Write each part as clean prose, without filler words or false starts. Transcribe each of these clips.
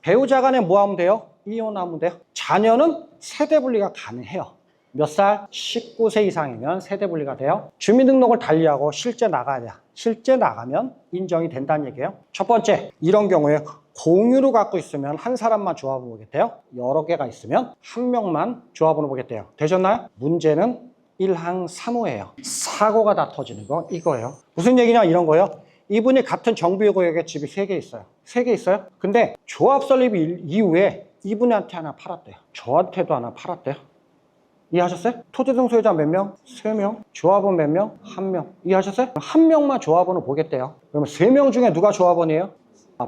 배우자 간에 뭐 하면 돼요? 이혼하면 돼요. 자녀는 세대 분리가 가능해요. 몇 살? 19세 이상이면 세대 분리가 돼요. 주민등록을 달리하고 실제 나가야 돼요. 실제 나가면 인정이 된다는 얘기예요. 첫 번째, 이런 경우에 공유로 갖고 있으면 한 사람만 조합을 보겠대요. 여러 개가 있으면 한 명만 조합으로 보겠대요. 되셨나요? 문제는 1항 3호예요. 사고가 다 터지는 거 이거예요. 무슨 얘기냐 이런 거예요. 이분이 같은 정비구역에 집이 3개 있어요. 3개 있어요. 근데 조합 설립 이후에 이분한테 하나 팔았대요. 저한테도 하나 팔았대요. 이해하셨어요? 토지등 소유자 몇 명? 3명. 조합원 몇 명? 1명. 이해하셨어요? 한 명만 조합원을 보겠대요. 그러면 3명 중에 누가 조합원이에요?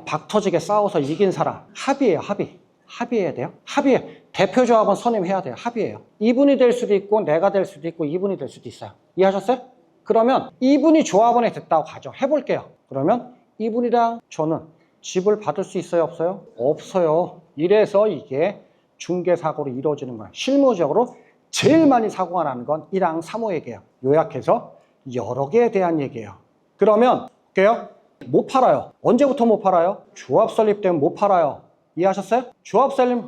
박 터지게 싸워서 이긴 사람. 합의예요, 합의. 합의해야 돼요. 합의해. 대표 조합원 선임해야 돼요. 합의해요. 이분이 될 수도 있고 내가 될 수도 있고 이분이 될 수도 있어요. 이해하셨어요? 그러면 이분이 조합원에 됐다고 가정해볼게요. 그러면 이분이랑 저는 집을 받을 수 있어요, 없어요? 없어요. 이래서 이게 중개사고로 이루어지는 거예요. 실무적으로 제일 많이 사고가 나는 건 1항 3호 얘기예요. 요약해서 여러 개에 대한 얘기예요. 그러면 볼게요. 못 팔아요. 언제부터 못 팔아요? 조합 설립 때문에 못 팔아요. 이해하셨어요? 조합 설립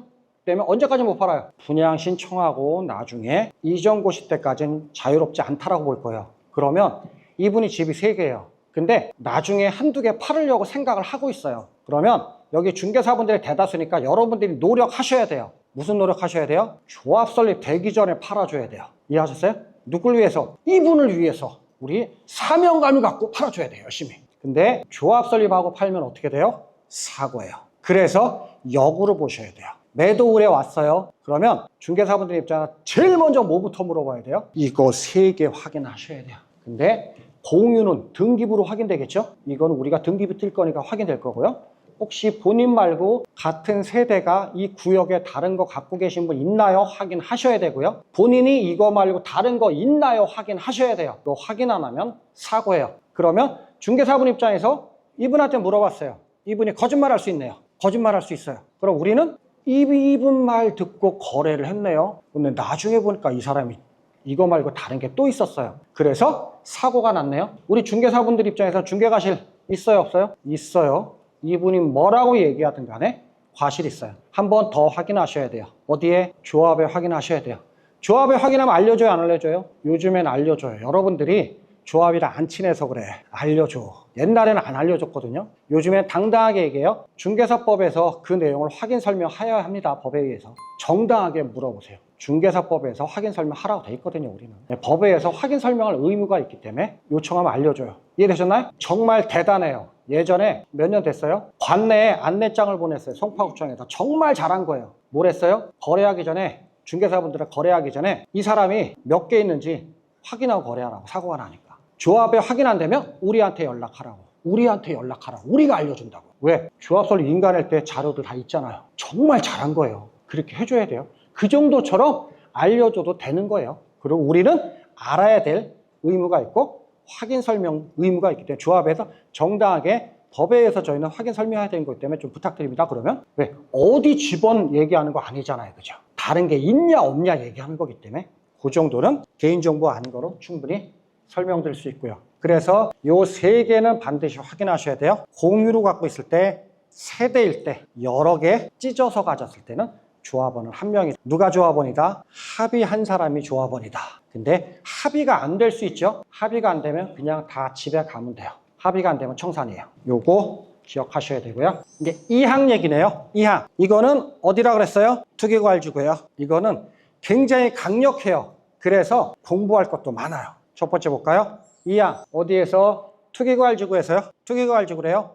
때문에 언제까지 못 팔아요? 분양 신청하고 나중에 이전 고시 때까지는 자유롭지 않다라고 볼 거예요. 그러면 이분이 집이 3개예요. 근데 나중에 한두 개 팔으려고 생각을 하고 있어요. 그러면 여기 중개사분들이 대다수니까 여러분들이 노력하셔야 돼요. 무슨 노력하셔야 돼요? 조합 설립 되기 전에 팔아줘야 돼요. 이해하셨어요? 누굴 위해서? 이분을 위해서 우리 사명감을 갖고 팔아줘야 돼요. 열심히. 근데 조합 설립하고 팔면 어떻게 돼요? 사고예요. 그래서 역으로 보셔야 돼요. 매도 의뢰 왔어요. 그러면 중개사분들 입장에서 제일 먼저 뭐부터 물어봐야 돼요? 이거 3개 확인하셔야 돼요. 근데 공유는 등기부로 확인되겠죠? 이건 우리가 등기부 뜰 거니까 확인될 거고요. 혹시 본인 말고 같은 세대가 이 구역에 다른 거 갖고 계신 분 있나요? 확인하셔야 되고요. 본인이 이거 말고 다른 거 있나요? 확인하셔야 돼요. 이거 확인 안 하면 사고예요. 그러면 중개사분 입장에서 이분한테 물어봤어요. 이분이 거짓말할 수 있네요. 거짓말할 수 있어요. 그럼 우리는 이분 말 듣고 거래를 했네요. 근데 나중에 보니까 이 사람이 이거 말고 다른 게 또 있었어요. 그래서 사고가 났네요. 우리 중개사분들 입장에서 중개과실 있어요, 없어요? 있어요. 이분이 뭐라고 얘기하든 간에 과실이 있어요. 한 번 더 확인하셔야 돼요. 어디에? 조합에 확인하셔야 돼요. 조합에 확인하면 알려줘요, 안 알려줘요? 요즘엔 알려줘요. 여러분들이 조합이랑 안 친해서 그래. 알려줘. 옛날에는 안 알려줬거든요. 요즘엔 당당하게 얘기해요. 중개사법에서 그 내용을 확인 설명해야 합니다. 법에 의해서. 정당하게 물어보세요. 중개사법에서 확인 설명하라고 돼 있거든요. 우리는. 법에 의해서 확인 설명할 의무가 있기 때문에 요청하면 알려줘요. 이해되셨나요? 정말 대단해요. 예전에 몇 년 됐어요? 관내에 안내장을 보냈어요. 송파구청에서. 정말 잘한 거예요. 뭘 했어요? 거래하기 전에, 중개사분들은 거래하기 전에 이 사람이 몇 개 있는지 확인하고 거래하라고. 사고가 나니까. 조합에 확인 안 되면 우리한테 연락하라고. 우리한테 연락하라고. 우리가 알려준다고. 왜? 조합 설립 인가낼 때 자료들 다 있잖아요. 정말 잘한 거예요. 그렇게 해줘야 돼요. 그 정도처럼 알려줘도 되는 거예요. 그리고 우리는 알아야 될 의무가 있고 확인 설명 의무가 있기 때문에 조합에서 정당하게 법에 의해서 저희는 확인 설명해야 되는 거기 때문에 좀 부탁드립니다. 그러면 왜? 어디 집원 얘기하는 거 아니잖아요. 그죠? 다른 게 있냐 없냐 얘기하는 거기 때문에 그 정도는 개인정보 아닌 거로 충분히 설명드릴 수 있고요. 그래서 요 3개는 반드시 확인하셔야 돼요. 공유로 갖고 있을 때 세대일 때 여러 개 찢어서 가졌을 때는 조합원은 1명이. 누가 조합원이다? 합의한 사람이 조합원이다. 근데 합의가 안 될 수 있죠. 합의가 안 되면 그냥 다 집에 가면 돼요. 합의가 안 되면 청산이에요. 요거 기억하셔야 되고요. 이게 2항 얘기네요. 2항. 이거는 어디라 그랬어요? 투기과일주고요. 이거는 굉장히 강력해요. 그래서 공부할 것도 많아요. 첫 번째 볼까요? 2항. 어디에서? 투기과일지구에서요. 투기과일지구래요.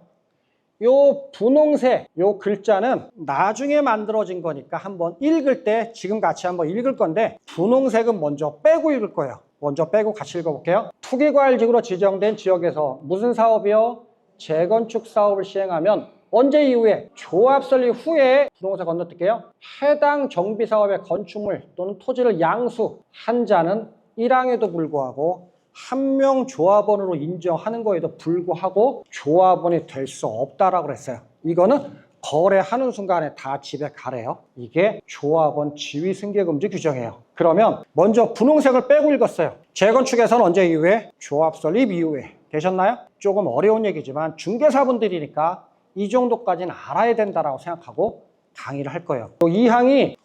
요 분홍색 요 글자는 나중에 만들어진 거니까 한번 읽을 때 지금 같이 한번 읽을 건데 분홍색은 먼저 빼고 읽을 거예요. 먼저 빼고 같이 읽어볼게요. 투기과일지구로 지정된 지역에서 무슨 사업이요? 재건축 사업을 시행하면 언제 이후에? 조합 설립 후에 분홍색 건너뛸게요. 해당 정비사업의 건축물 또는 토지를 양수한 자는 1항에도 불구하고 1명 조합원으로 인정하는 거에도 불구하고 조합원이 될 수 없다라고 그랬어요. 이거는 거래하는 순간에 다 집에 가래요. 이게 조합원 지위 승계 금지 규정이에요. 그러면 먼저 분홍색을 빼고 읽었어요. 재건축에서는 언제 이후에? 조합 설립 이후에. 되셨나요? 조금 어려운 얘기지만 중개사분들이니까 이 정도까지는 알아야 된다라고 생각하고 강의를 할 거예요. 이 항이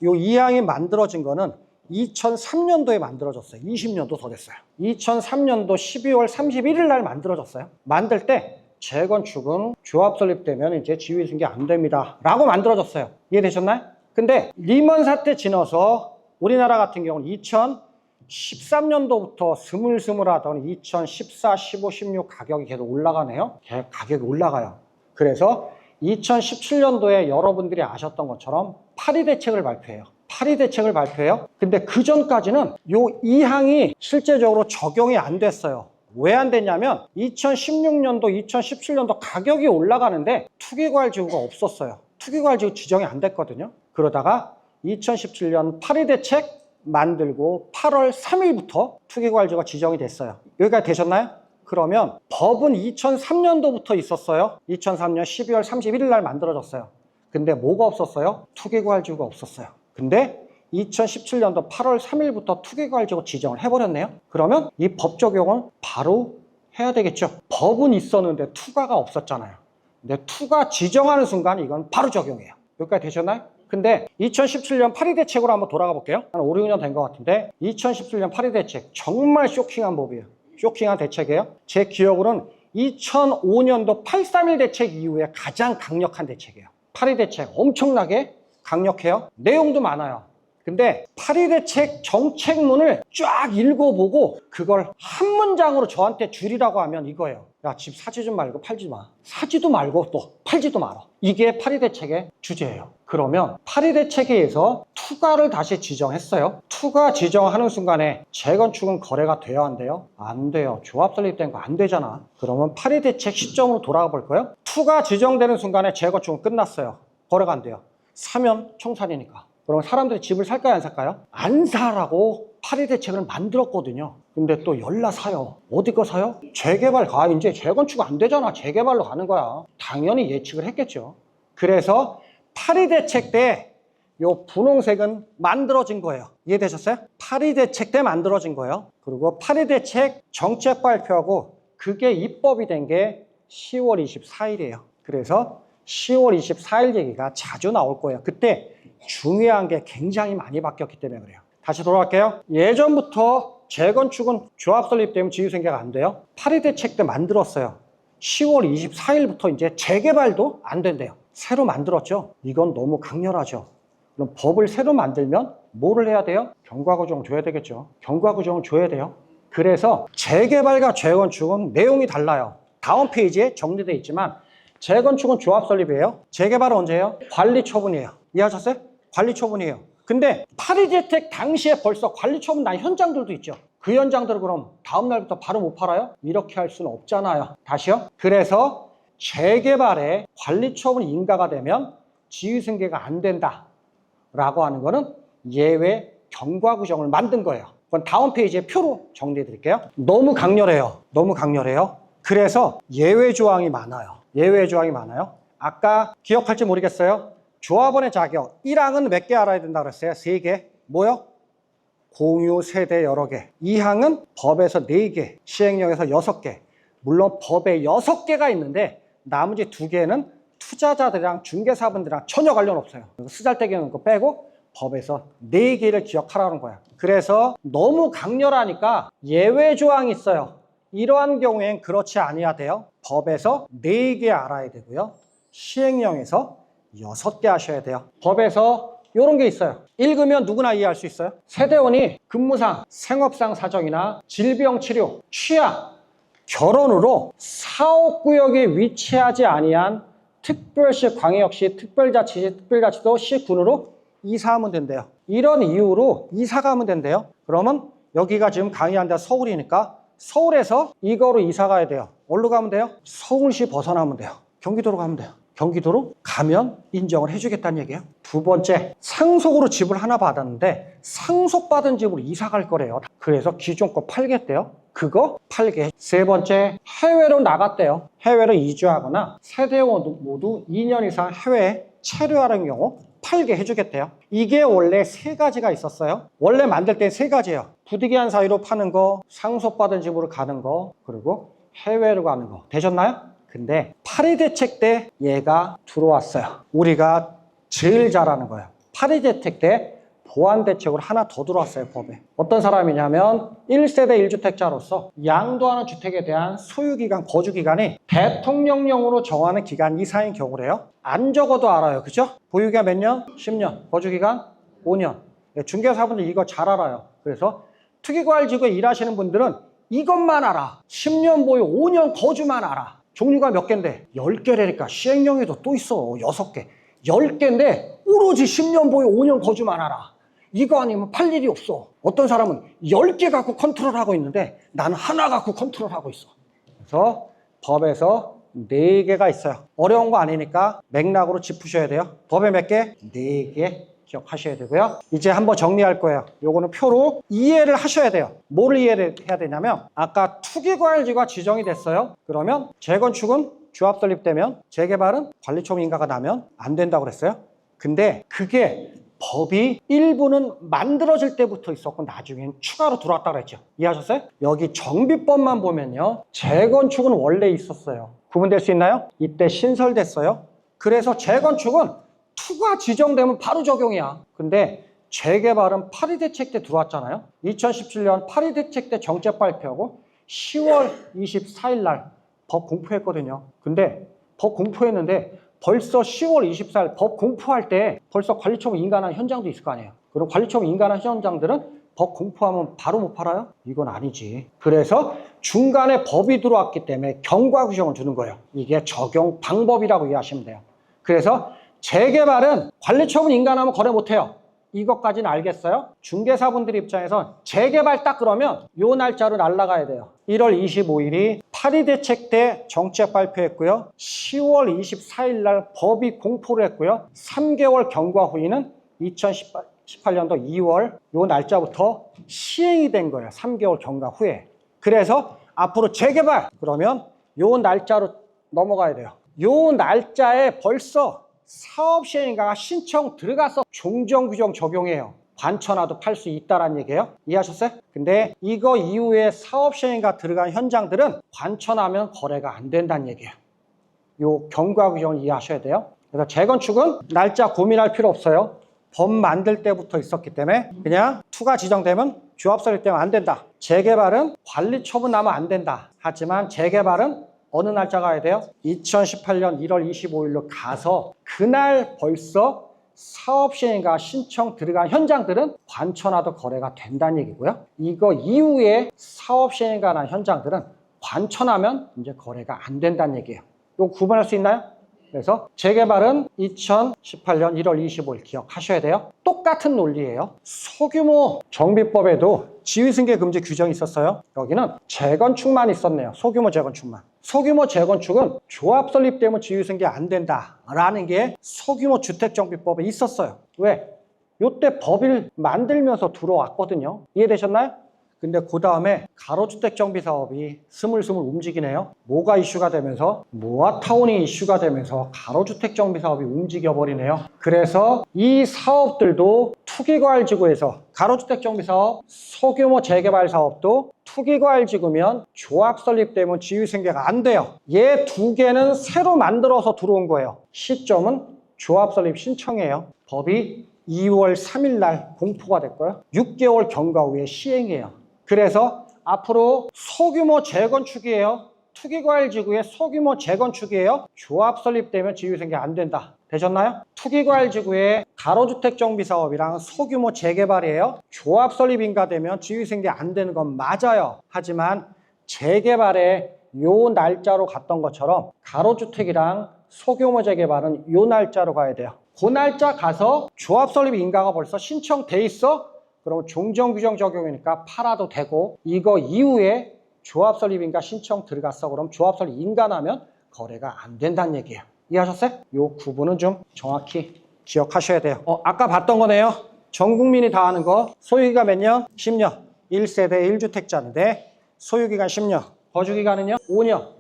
만들어진 거는 2003년도에 만들어졌어요. 20년도 더 됐어요. 2003년도 12월 31일 날 만들어졌어요. 만들 때 재건축은 조합 설립되면 이제 지위 승계 안 됩니다 라고 만들어졌어요. 이해되셨나요? 근데 리먼 사태 지나서 우리나라 같은 경우는 2013년도부터 스물스물 하더니 2014, 15, 16 가격이 계속 올라가네요. 가격이 올라가요. 그래서 2017년도에 여러분들이 아셨던 것처럼 8.2 대책을 발표해요. 8.2 대책을 발표해요. 근데 그 전까지는 이 항이 실제적으로 적용이 안 됐어요. 왜 안 됐냐면 2016년도, 2017년도 가격이 올라가는데 투기과열지구가 없었어요. 투기과열지구 지정이 안 됐거든요. 그러다가 2017년 8.2 대책 만들고 8월 3일부터 투기과열지구가 지정이 됐어요. 여기까지 되셨나요? 그러면 법은 2003년도부터 있었어요. 2003년 12월 31일 날 만들어졌어요. 근데 뭐가 없었어요? 투기과열지구가 없었어요. 근데 2017년도 8월 3일부터 투기과열지구 지정을 해버렸네요. 그러면 이 법 적용을 바로 해야 되겠죠. 법은 있었는데 투가가 없었잖아요. 근데 투가 지정하는 순간 이건 바로 적용해요. 여기까지 되셨나요? 근데 2017년 8.2 대책으로 한번 돌아가 볼게요. 한 5, 6년 된 것 같은데 2017년 8.2 대책 정말 쇼킹한 법이에요. 쇼킹한 대책이에요. 제 기억으로는 2005년도 8.3.1 대책 이후에 가장 강력한 대책이에요. 8.2 대책 엄청나게 강력해요. 내용도 많아요. 근데 8.2 대책 정책문을 쫙 읽어보고 그걸 한 문장으로 저한테 줄이라고 하면 이거예요. 야, 집 사지 좀 말고 팔지 마. 사지도 말고 또 팔지도 말아. 이게 8.2 대책의 주제예요. 그러면 8.2 대책에 의해서 투가를 다시 지정했어요. 투가 지정하는 순간에 재건축은 거래가 돼야 안 돼요? 안 돼요. 조합 설립된 거 안 되잖아. 그러면 8.2 대책 시점으로 돌아가 볼까요? 투가 지정되는 순간에 재건축은 끝났어요. 거래가 안 돼요. 사면 청산이니까. 그럼 사람들이 집을 살까요, 안 살까요? 안 사라고 8.2 대책을 만들었거든요. 근데 또 열라 사요. 어디 거 사요? 재개발 가. 이제 재건축 안 되잖아. 재개발로 가는 거야. 당연히 예측을 했겠죠. 그래서 8.2 대책 때 요 분홍색은 만들어진 거예요. 이해되셨어요? 8.2 대책 때 만들어진 거예요. 그리고 8.2 대책 정책 발표하고 그게 입법이 된 게 10월 24일이에요. 그래서 10월 24일 얘기가 자주 나올 거예요. 그때 중요한 게 굉장히 많이 바뀌었기 때문에 그래요. 다시 돌아갈게요. 예전부터 재건축은 조합 설립되면 지유승계가 안 돼요. 8.2 대책 때 만들었어요. 10월 24일부터 이제 재개발도 안 된대요. 새로 만들었죠. 이건 너무 강렬하죠. 그럼 법을 새로 만들면 뭐를 해야 돼요? 경과구정 줘야 되겠죠. 경과구정을 줘야 돼요. 그래서 재개발과 재건축은 내용이 달라요. 다음 페이지에 정리되어 있지만 재건축은 조합 설립이에요. 재개발은 언제예요? 관리처분이에요. 이해하셨어요? 관리처분이에요. 근데 8.2 대책 당시에 벌써 관리처분 난 현장들도 있죠. 그 현장들을 그럼 다음 날부터 바로 못 팔아요? 이렇게 할 수는 없잖아요. 다시요? 그래서 재개발에 관리처분 인가가 되면 지위승계가 안 된다 라고 하는 거는 예외 경과구정을 만든 거예요. 그건 다음 페이지에 표로 정리해 드릴게요. 너무 강렬해요. 너무 강렬해요. 그래서 예외 조항이 많아요. 예외 조항이 많아요. 아까 기억할지 모르겠어요. 조합원의 자격 1항은 몇 개 알아야 된다고 그랬어요? 3개. 뭐요? 공유, 세대 여러 개. 2항은 법에서 4개, 시행령에서 6개. 물론 법에 6개가 있는데 나머지 2개는 투자자들이랑 중개사분들이랑 전혀 관련 없어요. 쓰잘데기 거 빼고 법에서 4개를 기억하라는 거야. 그래서 너무 강렬하니까 예외 조항이 있어요. 이러한 경우엔 그렇지 아니어야 돼요. 법에서 4개 알아야 되고요. 시행령에서 6개 하셔야 돼요. 법에서 이런 게 있어요. 읽으면 누구나 이해할 수 있어요. 세대원이 근무상, 생업상 사정이나 질병치료, 취약, 결혼으로 사업구역에 위치하지 아니한 특별시, 광역시, 특별자치시, 특별자치도 시군으로 이사하면 된대요. 이런 이유로 이사 가면 된대요. 그러면 여기가 지금 강의한 데 서울이니까 서울에서 이거로 이사 가야 돼요. 어디로 가면 돼요? 서울시 벗어나면 돼요. 경기도로 가면 돼요. 경기도로 가면 인정을 해주겠다는 얘기예요. 두 번째, 상속으로 집을 하나 받았는데 상속받은 집으로 이사 갈 거래요. 그래서 기존 거 팔겠대요. 그거 팔게. 세 번째, 해외로 나갔대요. 해외로 이주하거나 세대원 모두 2년 이상 해외에 체류하는 경우 팔게 해주겠대요. 이게 원래 3가지가 있었어요. 원래 만들 때 3가지예요. 부득이한 사유로 파는 거, 상속받은 집으로 가는 거, 그리고 해외로 가는 거. 되셨나요? 근데 파리대책 때 얘가 들어왔어요. 우리가 제일 잘하는 거예요. 파리대책 때 보완대책으로 하나 더 들어왔어요, 법에. 어떤 사람이냐면 1세대 1주택자로서 양도하는 주택에 대한 소유기간, 거주기간이 대통령령으로 정하는 기간 이상인 경우래요. 안 적어도 알아요, 그죠? 보유기간 몇 년? 10년. 거주기간 5년. 중개사분들 이거 잘 알아요. 그래서 투기과열지구에 일하시는 분들은 이것만 알아. 10년 보유, 5년 거주만 알아. 종류가 몇 개인데? 10개라니까. 시행령에도 또 있어. 6개. 10개인데 오로지 10년 보유, 5년 거주만 알아. 이거 아니면 팔 일이 없어. 어떤 사람은 10개 갖고 컨트롤하고 있는데 나는 하나 갖고 컨트롤하고 있어. 그래서 법에서 4개가 있어요. 어려운 거 아니니까 맥락으로 짚으셔야 돼요. 법에 몇 개? 4개 기억하셔야 되고요. 이제 한번 정리할 거예요. 요거는 표로 이해를 하셔야 돼요. 뭐를 이해를 해야 되냐면 아까 투기과열지구가 지정이 됐어요. 그러면 재건축은 조합 설립되면 재개발은 관리처분 인가가 나면 안 된다고 그랬어요. 근데 그게 법이 일부는 만들어질 때부터 있었고 나중엔 추가로 들어왔다고 그랬죠. 이해하셨어요? 여기 정비법만 보면요. 재건축은 원래 있었어요. 구분될 수 있나요? 이때 신설됐어요. 그래서 재건축은 투가 지정되면 바로 적용이야. 근데 재개발은 파리대책 때 들어왔잖아요. 2017년 파리대책 때 정책 발표하고 10월 24일 날 법 공포했거든요. 근데 법 공포했는데 벌써 10월 24일 법 공포할 때 벌써 관리처분 인가한 현장도 있을 거 아니에요. 그럼 관리처분 인가한 현장들은 법 공포하면 바로 못 팔아요? 이건 아니지. 그래서 중간에 법이 들어왔기 때문에 경과 규정을 주는 거예요. 이게 적용 방법이라고 이해하시면 돼요. 그래서 재개발은 관리처분 인가하면 거래 못해요. 이것까지는 알겠어요? 중개사분들 입장에서 재개발 딱 그러면 요 날짜로 날라가야 돼요. 1월 25일이 파리대책 때 정책 발표했고요. 10월 24일 날 법이 공포를 했고요. 3개월 경과 후에는 2018년도 2월 요 날짜부터 시행이 된 거예요. 3개월 경과 후에. 그래서 앞으로 재개발 그러면 요 날짜로 넘어가야 돼요. 요 날짜에 벌써 사업시행인가가 신청 들어가서 종전규정 적용해요. 관천화도 팔 수 있다는 얘기예요. 이해하셨어요? 근데 이거 이후에 사업시행인가 들어간 현장들은 관천하면 거래가 안 된다는 얘기예요. 요 경과규정을 이해하셔야 돼요. 그래서 재건축은 날짜 고민할 필요 없어요. 법 만들 때부터 있었기 때문에 그냥 투가 지정되면 조합 설립되면 안 된다. 재개발은 관리처분 나면 안 된다. 하지만 재개발은 어느 날짜 가야 돼요? 2018년 1월 25일로 가서 그날 벌써 사업시행인가 신청 들어간 현장들은 관천화도 거래가 된다는 얘기고요. 이거 이후에 사업시행인가 난 현장들은 관천하면 이제 거래가 안 된다는 얘기예요. 이거 구분할 수 있나요? 그래서 재개발은 2018년 1월 25일 기억하셔야 돼요. 똑같은 논리예요. 소규모 정비법에도 지위승계 금지 규정이 있었어요. 여기는 재건축만 있었네요. 소규모 재건축만. 소규모 재건축은 조합 설립되면 지위승계 안 된다라는 게 소규모 주택정비법에 있었어요. 왜? 요때 법을 만들면서 들어왔거든요. 이해되셨나요? 근데 그 다음에 가로주택 정비 사업이 스물스물 움직이네요. 뭐가 이슈가 되면서 모아타운이 이슈가 되면서 가로주택 정비 사업이 움직여버리네요. 그래서 이 사업들도 투기과열지구에서 가로주택 정비 사업, 소규모 재개발 사업도 투기과열지구면 조합 설립되면 지위승계가 안 돼요. 얘 두 개는 새로 만들어서 들어온 거예요. 시점은 조합 설립 신청이에요. 법이 2월 3일 날 공포가 됐고요. 6개월 경과 후에 시행해요. 그래서 앞으로 소규모 재건축이에요. 투기과열지구의 소규모 재건축이에요. 조합 설립되면 지위승계 안 된다. 되셨나요? 투기과열지구의 가로주택 정비사업이랑 소규모 재개발이에요. 조합 설립 인가되면 지위승계 안 되는 건 맞아요. 하지만 재개발에 요 날짜로 갔던 것처럼 가로주택이랑 소규모 재개발은 요 날짜로 가야 돼요. 그 날짜 가서 조합 설립 인가가 벌써 신청돼 있어? 그럼 종전규정 적용이니까 팔아도 되고 이거 이후에 조합 설립 인가 신청 들어갔어. 그럼 조합 설립 인가 나면 거래가 안 된다는 얘기예요. 이해하셨어요? 요 구분은 좀 정확히 기억하셔야 돼요. 아까 봤던 거네요. 전 국민이 다 아는 거. 소유기간 몇 년? 10년. 1세대 1주택자인데 소유기간 10년. 거주기간은요? 5년.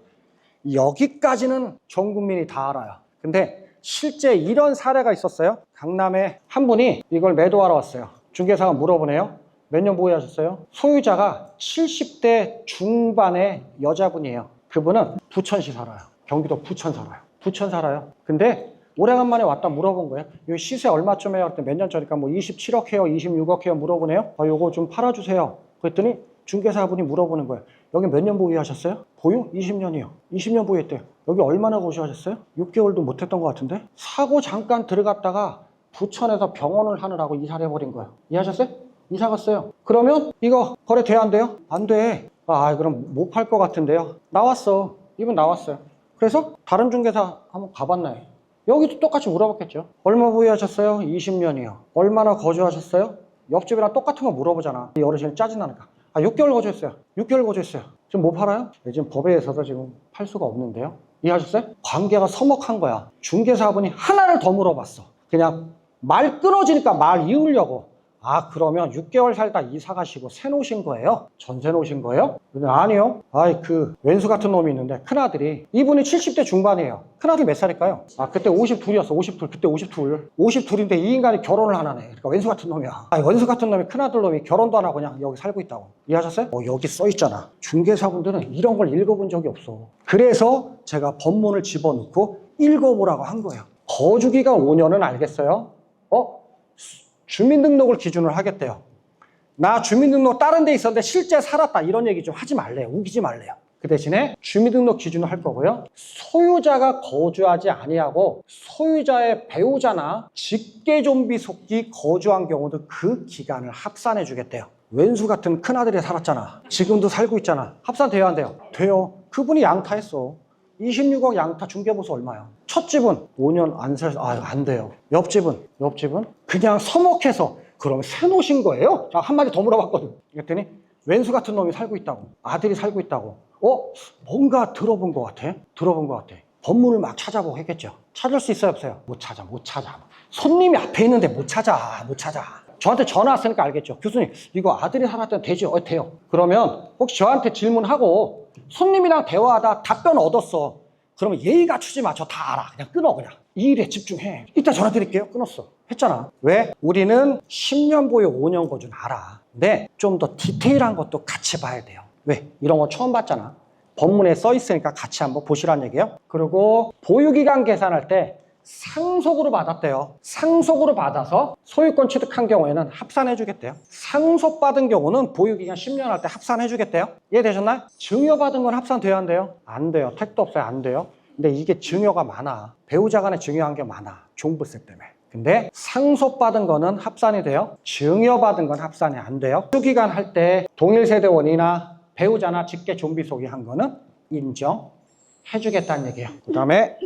여기까지는 전 국민이 다 알아요. 근데 실제 이런 사례가 있었어요. 강남에 한 분이 이걸 매도하러 왔어요. 중개사가 물어보네요. 몇 년 보유하셨어요? 소유자가 70대 중반의 여자분이에요. 그분은 부천시 살아요. 경기도 부천 살아요. 부천 살아요. 근데 오래간만에 왔다 물어본 거예요. 이 시세 얼마쯤 해요? 그때 몇 년 전이니까 뭐 27억 해요? 26억 해요? 물어보네요. 아, 요거 좀 팔아주세요. 그랬더니 중개사분이 물어보는 거예요. 여기 몇 년 보유하셨어요? 보유? 20년이요. 20년 보유했대요. 여기 얼마나 거주하셨어요? 6개월도 못했던 것 같은데? 사고 잠깐 들어갔다가 부천에서 병원을 하느라고 이사를 해버린 거예요. 이해하셨어요? 이사 갔어요. 그러면 이거 거래 돼야 안 돼요? 안 돼. 아, 그럼 못 팔 것 같은데요. 나왔어. 이분 나왔어요. 그래서 다른 중개사 한번 가봤나요? 여기도 똑같이 물어봤겠죠. 얼마 보유하셨어요? 20년이요. 얼마나 거주하셨어요? 옆집이랑 똑같은 거 물어보잖아. 이 어르신이 짜증나니까. 아, 6개월 거주했어요. 6개월 거주했어요. 지금 못 팔아요? 지금 법에 의해서도 지금 팔 수가 없는데요. 이해하셨어요? 관계가 서먹한 거야. 중개사분이 하나를 더 물어봤어. 그냥 말 끊어지니까 말 이으려고. 아, 그러면 6개월 살다 이사 가시고 새 놓으신 거예요? 전세 놓으신 거예요? 아니요. 아이, 그 왼수 같은 놈이 있는데 큰아들이, 이분이 70대 중반이에요. 큰아들이 몇 살일까요? 아, 그때 52이었어. 52. 그때 52. 52인데 이 인간이 결혼을 안 하네. 그러니까 왼수 같은 놈이야. 아, 왼수 같은 놈이 큰아들 놈이 결혼도 안 하고 그냥 여기 살고 있다고. 이해하셨어요? 여기 써 있잖아. 중개사분들은 이런 걸 읽어본 적이 없어. 그래서 제가 법문을 집어넣고 읽어보라고 한 거예요. 거주기간 5년은 알겠어요? 주민등록을 기준으로 하겠대요. 나 주민등록 다른 데 있었는데 실제 살았다, 이런 얘기 좀 하지 말래요. 우기지 말래요. 그 대신에 주민등록 기준으로 할 거고요. 소유자가 거주하지 아니하고 소유자의 배우자나 직계존비 속기 거주한 경우도 그 기간을 합산해 주겠대요. 왼수 같은 큰아들이 살았잖아. 지금도 살고 있잖아. 합산돼야 안 돼요? 돼요. 그분이 양타했어. 26억 양타 중개보수 얼마야? 첫 집은 5년 안 돼요. 옆집은 그냥 서먹해서 그럼 새 놓으신 거예요? 자, 한마디 더 물어봤거든. 그랬더니 왼수 같은 놈이 살고 있다고. 아들이 살고 있다고. 뭔가 들어본 것 같아. 법문을 막 찾아보고 했겠죠. 찾을 수 있어요, 없어요? 못 찾아. 손님이 앞에 있는데 못 찾아. 저한테 전화 왔으니까 알겠죠. 교수님, 이거 아들이 살았던 되죠? 돼요. 그러면 혹시 저한테 질문하고 손님이랑 대화하다 답변 얻었어. 그러면 예의 갖추지 마. 저 다 알아. 그냥 끊어, 그냥. 이 일에 집중해. 이따 전화 드릴게요. 끊었어. 했잖아. 왜? 우리는 10년 보유 5년 거주는 알아. 근데 좀 더 디테일한 것도 같이 봐야 돼요. 왜? 이런 거 처음 봤잖아. 법문에 써 있으니까 같이 한번 보시란 얘기예요. 그리고 보유기간 계산할 때 상속으로 받았대요. 상속으로 받아서 소유권 취득한 경우에는 합산해 주겠대요. 상속받은 경우는 보유기간 10년 할 때 합산해 주겠대요. 이해되셨나요? 증여받은 건 합산돼야 안 돼요? 안 돼요. 택도 없어요. 안 돼요. 근데 이게 증여가 많아. 배우자 간에 증여한 게 많아. 종부세 때문에. 근데 상속받은 거는 합산이 돼요. 증여받은 건 합산이 안 돼요. 소유기간 할 때 동일 세대원이나 배우자나 직계 좀비 속이 한 거는 인정해주겠다는 얘기예요. 그 다음에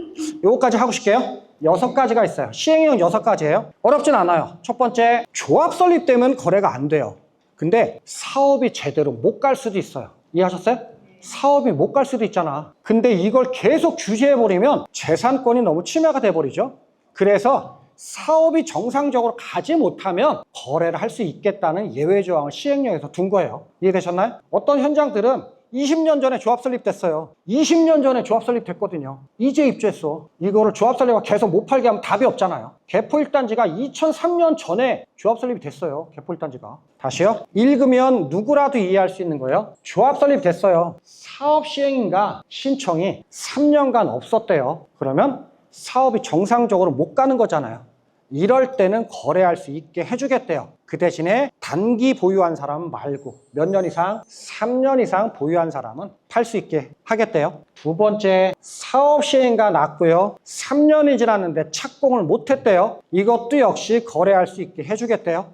요거까지 하고 싶게요. 6가지가 있어요. 시행령 6가지예요. 어렵진 않아요. 첫 번째, 조합 설립되면 거래가 안 돼요. 근데 사업이 제대로 못 갈 수도 있어요. 이해하셨어요? 사업이 못 갈 수도 있잖아. 근데 이걸 계속 규제해버리면 재산권이 너무 침해가 돼버리죠. 그래서 사업이 정상적으로 가지 못하면 거래를 할 수 있겠다는 예외 조항을 시행령에서 둔 거예요. 이해되셨나요? 어떤 현장들은 20년 전에 조합 설립됐어요. 20년 전에 조합 설립됐거든요. 이제 입주했어. 이거를 조합 설립을 계속 못 팔게 하면 답이 없잖아요. 개포 1단지가 2003년 전에 조합 설립이 됐어요. 개포 1단지가. 다시요. 읽으면 누구라도 이해할 수 있는 거예요. 조합 설립됐어요. 사업 시행인가 신청이 3년간 없었대요. 그러면 사업이 정상적으로 못 가는 거잖아요. 이럴 때는 거래할 수 있게 해주겠대요. 그 대신에 단기 보유한 사람 말고 몇 년 이상? 3년 이상 보유한 사람은 팔 수 있게 하겠대요. 두 번째, 사업 시행가 났고요. 3년이 지났는데 착공을 못했대요. 이것도 역시 거래할 수 있게 해주겠대요.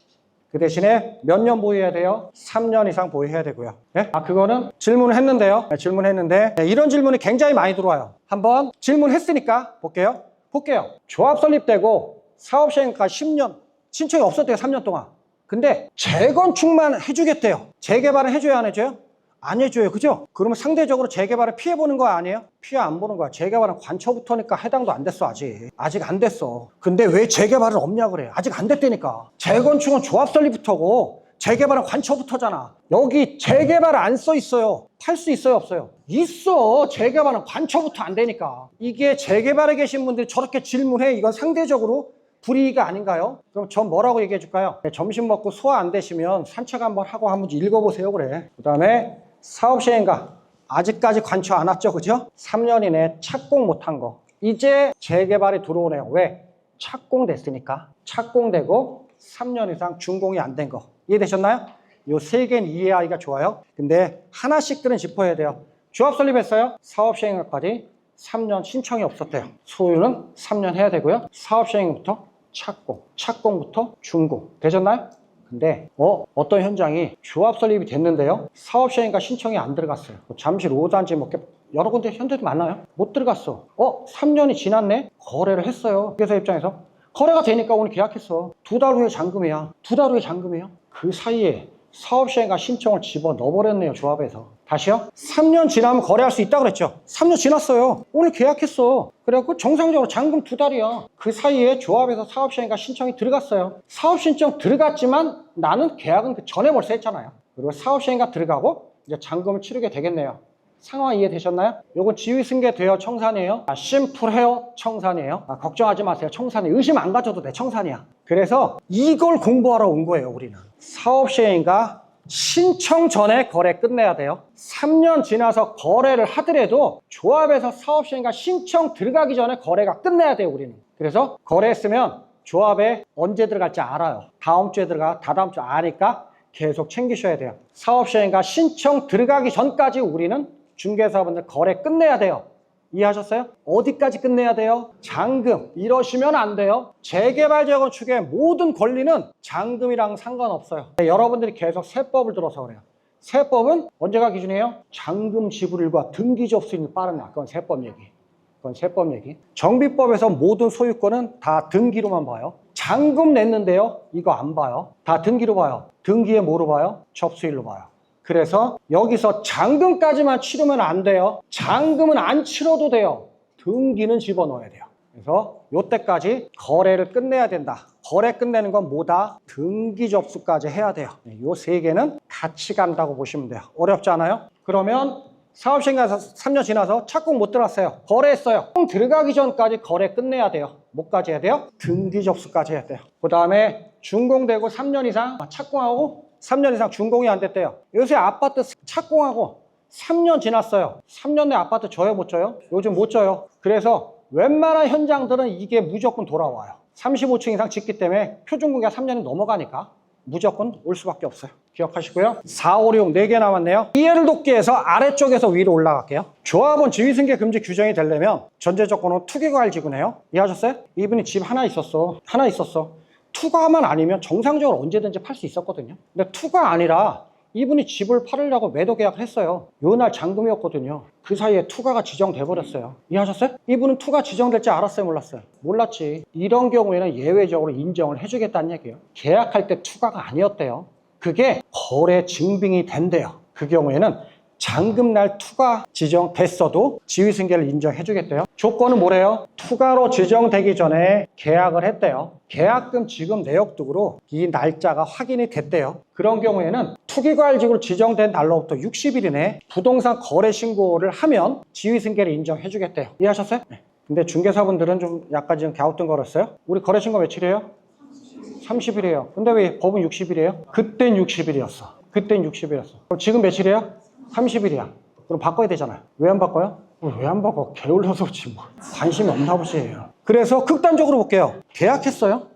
그 대신에 몇 년 보유해야 돼요? 3년 이상 보유해야 되고요. 네? 그거는 질문을 했는데요. 질문했는데 이런 질문이 굉장히 많이 들어와요. 한번 질문했으니까 볼게요. 조합 설립되고 사업 시행까지 10년, 신청이 없었대요. 3년 동안. 근데 재건축만 해주겠대요. 재개발은 해줘야 안 해줘요? 안 해줘요. 그죠? 그러면 상대적으로 재개발을 피해보는 거 아니에요? 피해 안 보는 거야. 재개발은 관처부터니까 해당도 안 됐어. 아직 안 됐어. 근데 왜 재개발은 없냐 그래. 아직 안 됐다니까. 재건축은 조합 설립부터고 재개발은 관처부터잖아. 여기 재개발 안 써 있어요. 팔 수 있어요, 없어요? 있어. 재개발은 관처부터 안 되니까. 이게 재개발에 계신 분들이 저렇게 질문해. 이건 상대적으로 불이익가 아닌가요? 그럼 전 뭐라고 얘기해 줄까요? 점심 먹고 소화 안 되시면 산책 한번 하고 한번 읽어보세요. 그래. 그 다음에 사업 시행가 아직까지 관초 안 왔죠, 그죠? 3년 이내 착공 못한 거. 이제 재개발이 들어오네요. 왜? 착공됐으니까. 착공되고 3년 이상 준공이 안 된 거. 이해되셨나요? 요 세 개는 이해하기가 좋아요. 근데 하나씩들은 짚어야 돼요. 조합 설립했어요. 사업 시행까지 3년 신청이 없었대요. 소유는 3년 해야 되고요. 사업 시행부터 착공, 착공부터 준공. 되셨나요? 근데 어떤 현장이 조합 설립이 됐는데요. 사업 시행과 신청이 안 들어갔어요. 잠실 5단지 뭐 여러 군데 현대도 많아요. 못 들어갔어. 3년이 지났네? 거래를 했어요. 회사 입장에서. 거래가 되니까 오늘 계약했어. 2달 후에 잔금이야. 2달 후에 잔금이에요. 그 사이에 사업 시행과 신청을 집어넣어버렸네요. 조합에서. 다시요? 3년 지나면 거래할 수 있다고 그랬죠. 3년 지났어요. 오늘 계약했어. 그래갖고 정상적으로 잔금 2달이야. 그 사이에 조합에서 사업 시행과 신청이 들어갔어요. 사업 신청 들어갔지만 나는 계약은 그 전에 벌써 했잖아요. 그리고 사업 시행과 들어가고 이제 잔금을 치르게 되겠네요. 상황 이해되셨나요? 요건 지위 승계되어 청산이에요. 심플해요. 청산이에요. 걱정하지 마세요. 청산이에요. 의심 안 가져도 돼. 청산이야. 그래서 이걸 공부하러 온 거예요. 우리는. 사업 시행과 신청 전에 거래 끝내야 돼요. 3년 지나서 거래를 하더라도 조합에서 사업 시행과 신청 들어가기 전에 거래가 끝내야 돼요. 우리는. 그래서 거래했으면 조합에 언제 들어갈지 알아요. 다음 주에 들어가, 다다음 주에 아니까 계속 챙기셔야 돼요. 사업 시행과 신청 들어가기 전까지 우리는 중개사분들 거래 끝내야 돼요. 이해하셨어요? 어디까지 끝내야 돼요? 잔금. 이러시면 안 돼요. 재개발 재건축의 모든 권리는 잔금이랑 상관없어요. 여러분들이 계속 세법을 들어서 그래요. 세법은 언제가 기준이에요? 잔금 지불일과 등기 접수일이 빠른 날. 그건 세법 얘기. 그건 세법 얘기. 정비법에서 모든 소유권은 다 등기로만 봐요. 잔금 냈는데요. 이거 안 봐요. 다 등기로 봐요. 등기에 뭐로 봐요? 접수일로 봐요. 그래서 여기서 잔금까지만 치르면 안 돼요. 잔금은 안 치러도 돼요. 등기는 집어넣어야 돼요. 그래서 요때까지 거래를 끝내야 된다. 거래 끝내는 건 뭐다? 등기 접수까지 해야 돼요. 요 세 개는 같이 간다고 보시면 돼요. 어렵지 않아요? 그러면 사업 시행해서 3년 지나서 착공 못 들어갔어요. 거래했어요. 들어가기 전까지 거래 끝내야 돼요. 뭐까지 해야 돼요? 등기 접수까지 해야 돼요. 그 다음에 준공되고 3년 이상 착공하고 3년 이상 준공이 안 됐대요. 요새 아파트 착공하고 3년 지났어요. 3년 내 아파트 져요, 못 져요? 요즘 못 져요. 그래서 웬만한 현장들은 이게 무조건 돌아와요. 35층 이상 짓기 때문에 표준공개가 3년이 넘어가니까 무조건 올 수밖에 없어요. 기억하시고요. 4, 5, 6, 4개 남았네요. 이해를 돕기 위해서 아래쪽에서 위로 올라갈게요. 조합원 지위승계 금지 규정이 되려면 전제 조건은 투기과일지구네요. 이해하셨어요? 이분이 집 하나 있었어. 투과만 아니면 정상적으로 언제든지 팔 수 있었거든요. 근데 투가 아니라 이분이 집을 팔으려고 매도 계약을 했어요. 요날 잔금이었거든요. 그 사이에 투가가 지정돼 버렸어요. 이해하셨어요? 이분은 투가 지정될 줄 알았어요, 몰랐어요? 몰랐지. 이런 경우에는 예외적으로 인정을 해주겠다는 얘기예요. 계약할 때 투가가 아니었대요. 그게 거래 증빙이 된대요. 그 경우에는 잔금날 투가 지정됐어도 지위승계를 인정해주겠대요. 조건은 뭐래요? 투가로 지정되기 전에 계약을 했대요. 계약금 지급 내역 등으로 이 날짜가 확인이 됐대요. 그런 경우에는 투기과일지구로 지정된 날로부터 60일 이내에 부동산 거래 신고를 하면 지위승계를 인정해주겠대요. 이해하셨어요? 네. 근데 중개사분들은 좀 약간 지금 갸우뚱거렸어요. 우리 거래 신고 며칠이에요? 30일이에요. 근데 왜 법은 60일이에요? 그땐 60일이었어. 그럼 지금 며칠이에요? 30일이야. 그럼 바꿔야 되잖아요. 왜 안 바꿔요? 왜 안 바꿔? 게을러서 그렇지 뭐. 관심이 없나 보세요. 그래서 극단적으로 볼게요. 계약했어요.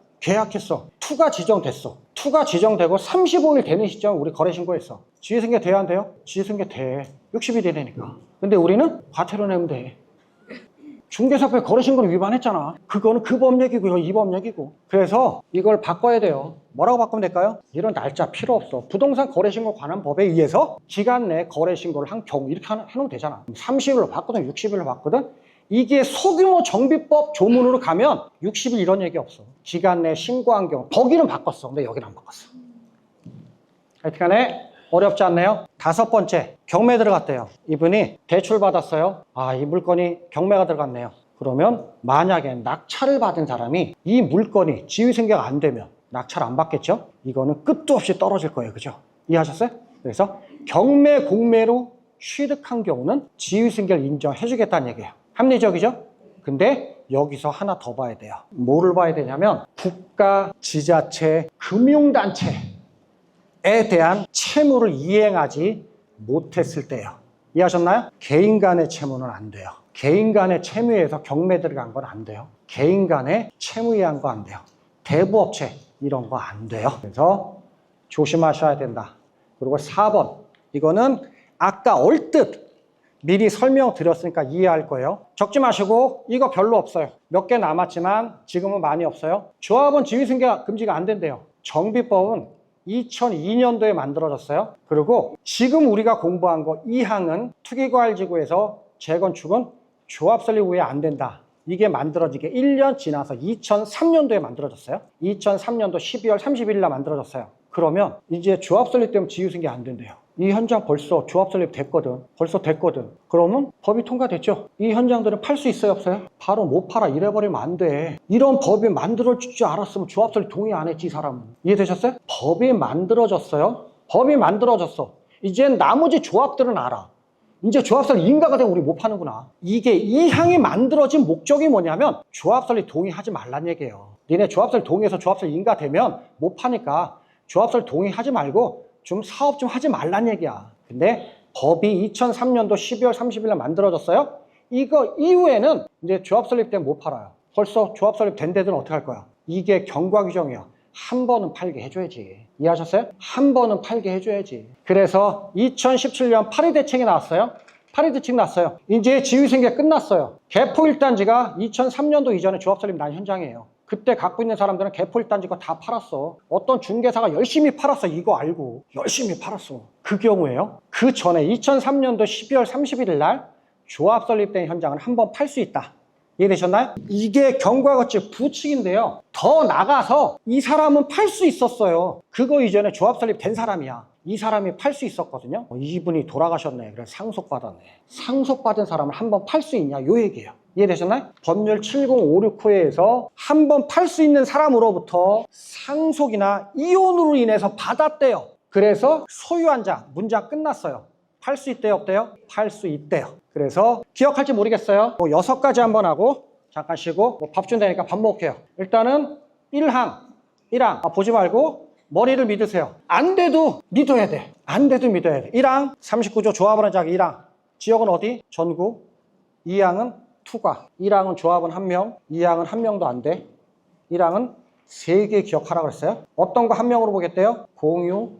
투가 지정됐어. 투가 지정되고 35일 되는 시점 우리 거래 신고했어. 지위승계 돼야 안 돼요? 지위승계 돼. 60일이라니까. 근데 우리는 과태료 내면 돼. 중개사법에 거래 신고는 위반했잖아. 그거는 그 법 얘기고 이 법 얘기고. 그래서 이걸 바꿔야 돼요. 뭐라고 바꾸면 될까요? 이런 날짜 필요 없어. 부동산 거래 신고 관한 법에 의해서 기간 내 거래 신고를 한 경우 이렇게 해놓으면 되잖아. 30일로 바꾸든 60일로 바꾸든 이게 소규모 정비법 조문으로 가면 60일 이런 얘기 없어. 기간 내 신고한 경우. 거기는 바꿨어. 근데 여기는 안 바꿨어. 하여튼간에 어렵지 않네요. 5번째, 경매 들어갔대요. 이분이 대출 받았어요. 이 물건이 경매가 들어갔네요. 그러면 만약에 낙찰을 받은 사람이 이 물건이 지위승계가 안 되면 낙찰 안 받겠죠? 이거는 끝도 없이 떨어질 거예요. 그죠? 이해하셨어요? 그래서 경매 공매로 취득한 경우는 지위승계를 인정해 주겠다는 얘기예요. 합리적이죠? 근데 여기서 하나 더 봐야 돼요. 뭐를 봐야 되냐면 국가, 지자체, 금융단체에 대한 채무를 이행하지 못했을 때예요. 이해하셨나요? 개인 간의 채무는 안 돼요. 개인 간의 채무에서 경매 들어간 건 안 돼요. 개인 간의 채무에 한 거 안 돼요. 대부업체 이런 거 안 돼요. 그래서 조심하셔야 된다. 그리고 4번 이거는 아까 얼뜻 미리 설명드렸으니까 이해할 거예요. 적지 마시고 이거 별로 없어요. 몇 개 남았지만 지금은 많이 없어요. 조합원 지위승계 금지가 안 된대요. 정비법은 2002년도에 만들어졌어요. 그리고 지금 우리가 공부한 거 2항은 투기과열지구에서 재건축은 조합 설립 후에 안 된다. 이게 만들어지게 1년 지나서 2003년도에 만들어졌어요. 2003년도 12월 31일 날 만들어졌어요. 그러면 이제 조합 설립 때문에 지위승계 안 된대요. 이 현장 벌써 조합 설립 됐거든. 벌써 됐거든. 그러면 법이 통과됐죠. 이 현장들은 팔 수 있어요, 없어요? 바로 못 팔아. 이래버리면 안 돼. 이런 법이 만들어질 줄 알았으면 조합 설립 동의 안 했지, 이 사람은. 이해되셨어요? 법이 만들어졌어요. 법이 만들어졌어. 이젠 나머지 조합들은 알아. 이제 조합 설립 인가가 되면 우리 못 파는구나. 이게 이 항이 만들어진 목적이 뭐냐면 조합 설립 동의하지 말란 얘기예요. 니네 조합 설립 동의해서 조합 설립 인가 되면 못 파니까 조합 설립 동의하지 말고 좀 사업 좀 하지 말란 얘기야. 근데 법이 2003년도 12월 30일 날 만들어졌어요. 이거 이후에는 이제 조합 설립 때문에 못 팔아요. 벌써 조합 설립 된 데들은 어떻게 할 거야? 이게 경과 규정이야. 한 번은 팔게 해줘야지. 이해하셨어요? 한 번은 팔게 해줘야지. 그래서 2017년 파리 대책이 나왔어요. 파리 대책 났어요. 이제 지위승계 끝났어요. 개포 1단지가 2003년도 이전에 조합 설립 난 현장이에요. 그때 갖고 있는 사람들은 개포 1단지 거 다 팔았어. 어떤 중개사가 열심히 팔았어. 이거 알고 열심히 팔았어. 그 경우에요. 그 전에 2003년도 12월 31일 날 조합 설립된 현장은 한 번 팔 수 있다. 이해되셨나요? 이게 경과거치 부칙인데요. 더 나가서 이 사람은 팔 수 있었어요. 그거 이전에 조합 설립된 사람이야. 이 사람이 팔 수 있었거든요. 이분이 돌아가셨네. 그래서 상속받았네. 상속받은 사람을 한 번 팔 수 있냐? 요 얘기예요. 이해되셨나요? 법률 70569회에서 한 번 팔 수 있는 사람으로부터 상속이나 이혼으로 인해서 받았대요. 그래서 소유한 자, 문장 끝났어요. 팔 수 있대요, 없대요? 팔 수 있대요. 그래서 기억할지 모르겠어요. 6가지 한번 하고 잠깐 쉬고 밥 준다니까 밥 먹을게요. 일단은 1항 보지 말고 머리를 믿으세요. 안 돼도 믿어야 돼. 안 돼도 믿어야 돼. 1항 39조 조합원의 자격 1항 지역은 어디? 전국. 2항은 투과. 1항은 조합원 1명, 2항은 1명도 안 돼. 1항은 3개 기억하라고 그랬어요. 어떤 거 1명으로 보겠대요? 공유,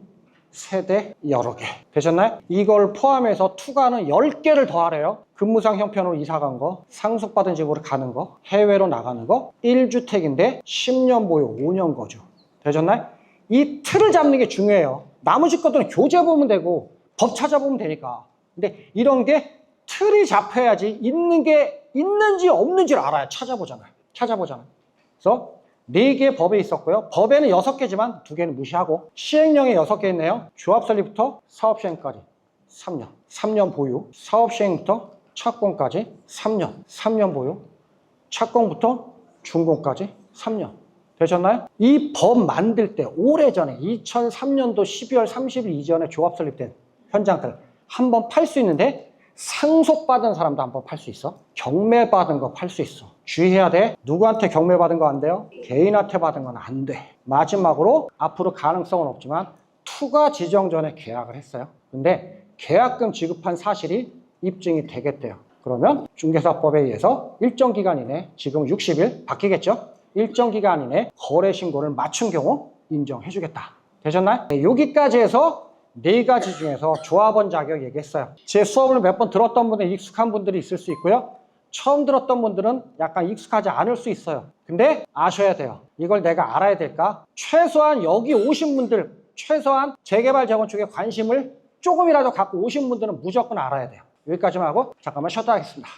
세대, 여러 개. 되셨나요? 이걸 포함해서 투과는 10개를 더 하래요. 근무상 형편으로 이사 간 거, 상속받은 집으로 가는 거, 해외로 나가는 거, 1주택인데 10년 보유, 5년 거주. 되셨나요? 이 틀을 잡는 게 중요해요. 나머지 것들은 교재 보면 되고 법 찾아보면 되니까. 근데 이런 게 틀이 잡혀야지 있는 게 있는지 없는지를 알아야 찾아보잖아요. 그래서 4개 법에 있었고요. 법에는 6개지만 2개는 무시하고 시행령에 6개 있네요. 조합 설립부터 사업 시행까지 3년. 3년 보유. 사업 시행부터 착공까지 3년. 3년 보유. 착공부터 준공까지 3년. 되셨나요? 이 법 만들 때 오래전에 2003년도 12월 30일 이전에 조합 설립된 현장들 한 번 팔 수 있는데 상속받은 사람도 한 번 팔 수 있어. 경매받은 거 팔 수 있어. 주의해야 돼. 누구한테 경매받은 거 안 돼요? 개인한테 받은 건 안 돼. 마지막으로 앞으로 가능성은 없지만 투가 지정 전에 계약을 했어요. 근데 계약금 지급한 사실이 입증이 되겠대요. 그러면 중개사법에 의해서 일정 기간 이내, 지금 60일 바뀌겠죠? 일정 기간 이내 거래 신고를 맞춘 경우 인정해주겠다. 되셨나요? 네, 여기까지 해서 4가지 중에서 조합원 자격 얘기했어요. 제 수업을 몇 번 들었던 분들 익숙한 분들이 있을 수 있고요. 처음 들었던 분들은 약간 익숙하지 않을 수 있어요. 근데 아셔야 돼요. 이걸 내가 알아야 될까? 최소한 여기 오신 분들, 최소한 재개발 재건축에 관심을 조금이라도 갖고 오신 분들은 무조건 알아야 돼요. 여기까지만 하고 잠깐만 쉬었다 하겠습니다.